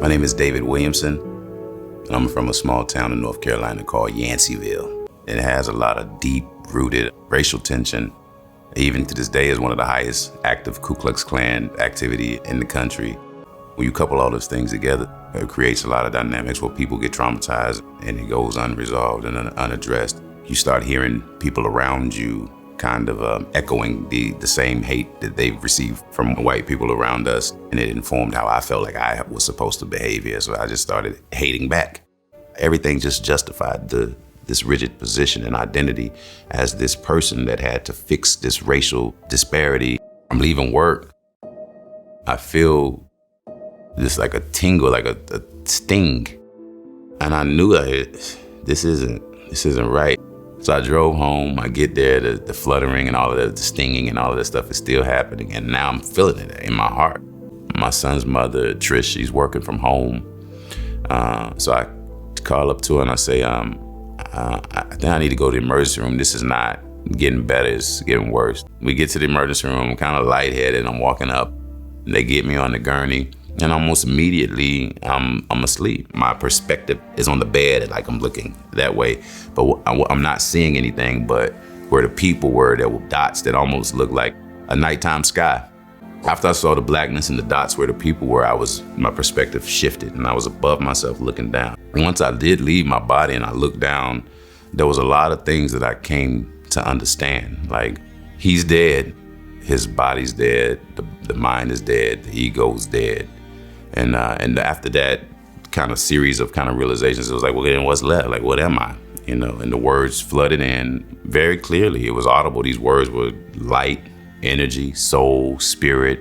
My name is David Williamson, and I'm from a small town in North Carolina called Yanceyville. It has a lot of deep-rooted racial tension. Even to this day is one of the highest active Ku Klux Klan activity in the country. When you couple all those things together, it creates a lot of dynamics where people get traumatized and it goes unresolved and unaddressed. You start hearing people around you kind of echoing the same hate that they've received from white people around us. And it informed how I felt like I was supposed to behave here. So I just started hating back. Everything just justified this rigid position and identity as this person that had to fix this racial disparity. I'm leaving work. I feel just like a tingle, like a sting. And I knew that this isn't right. So I drove home, I get there, the fluttering and all of the stinging and all of that stuff is still happening. And now I'm feeling it in my heart. My son's mother, Trish, she's working from home. So I call up to her and I say, I think I need to go to the emergency room. This is not getting better, it's getting worse. We get to the emergency room, I'm kind of lightheaded, I'm walking up. They get me on the gurney. And almost immediately, I'm asleep. My perspective is on the bed, like I'm looking that way. But I'm not seeing anything but where the people were, there were dots that almost looked like a nighttime sky. After I saw the blackness and the dots where the people were, my perspective shifted and I was above myself looking down. Once I did leave my body and I looked down, there was a lot of things that I came to understand. Like, he's dead, his body's dead, the mind is dead, the ego's dead. And after that kind of series of kind of realizations, it was like, well, then what's left? Like, what am I? And the words flooded in very clearly. It was audible. These words were light, energy, soul, spirit,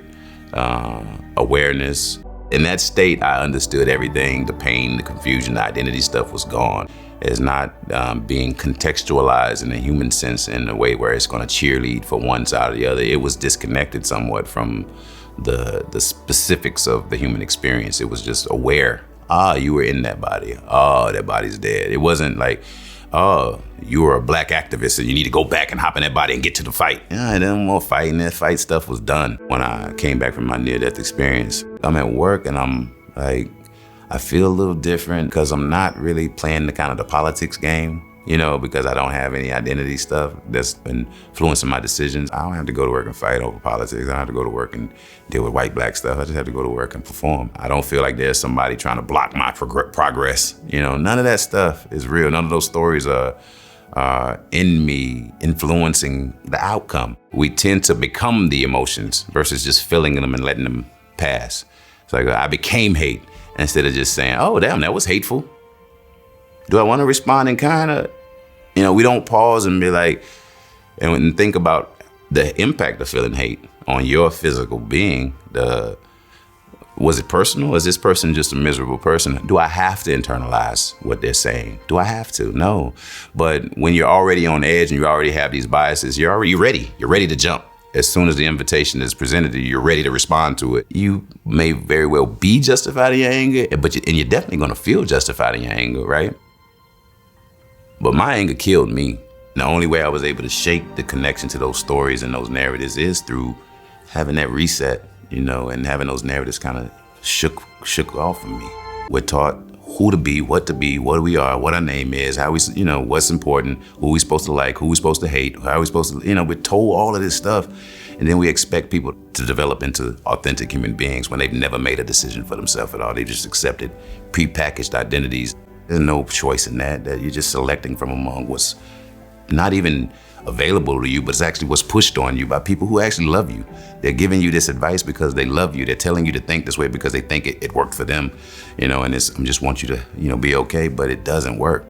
awareness. In that state, I understood everything. The pain, the confusion, the identity stuff was gone. It's not being contextualized in a human sense in a way where it's going to cheerlead for one side or the other. It was disconnected somewhat from the specifics of the human experience. It was just aware. You were in that body. That body's dead. It wasn't like, you were a black activist and you need to go back and hop in that body and get to the fight. No more fighting. That fight stuff was done. When I came back from my near-death experience, I'm at work and I'm like, I feel a little different because I'm not really playing the politics game, because I don't have any identity stuff that's been influencing my decisions. I don't have to go to work and fight over politics. I don't have to go to work and deal with white, black stuff. I just have to go to work and perform. I don't feel like there's somebody trying to block my progress. None of that stuff is real. None of those stories are in me influencing the outcome. We tend to become the emotions versus just feeling them and letting them pass. It's like I became hate instead of just saying, oh, damn, that was hateful. Do I want to respond in kind of, we don't pause and be like, and think about the impact of feeling hate on your physical being. Was it personal? Is this person just a miserable person? Do I have to internalize what they're saying? Do I have to? No. But when you're already on edge and you already have these biases, you're ready. You're ready to jump. As soon as the invitation is presented to you, you're ready to respond to it. You may very well be justified in your anger, but you're definitely going to feel justified in your anger, right? But my anger killed me. The only way I was able to shake the connection to those stories and those narratives is through having that reset, and having those narratives kind of shook off of me. We're taught who to be, what we are, what our name is, how we, what's important, who we supposed to like, who we supposed to hate, how we supposed to, we're told all of this stuff. And then we expect people to develop into authentic human beings when they've never made a decision for themselves at all. They just accepted prepackaged identities. There's no choice in that you're just selecting from among what's not even available to you, but it's actually what's pushed on you by people who actually love you. They're giving you this advice because they love you. They're telling you to think this way because they think it worked for them, and I just want you to, be okay, but it doesn't work.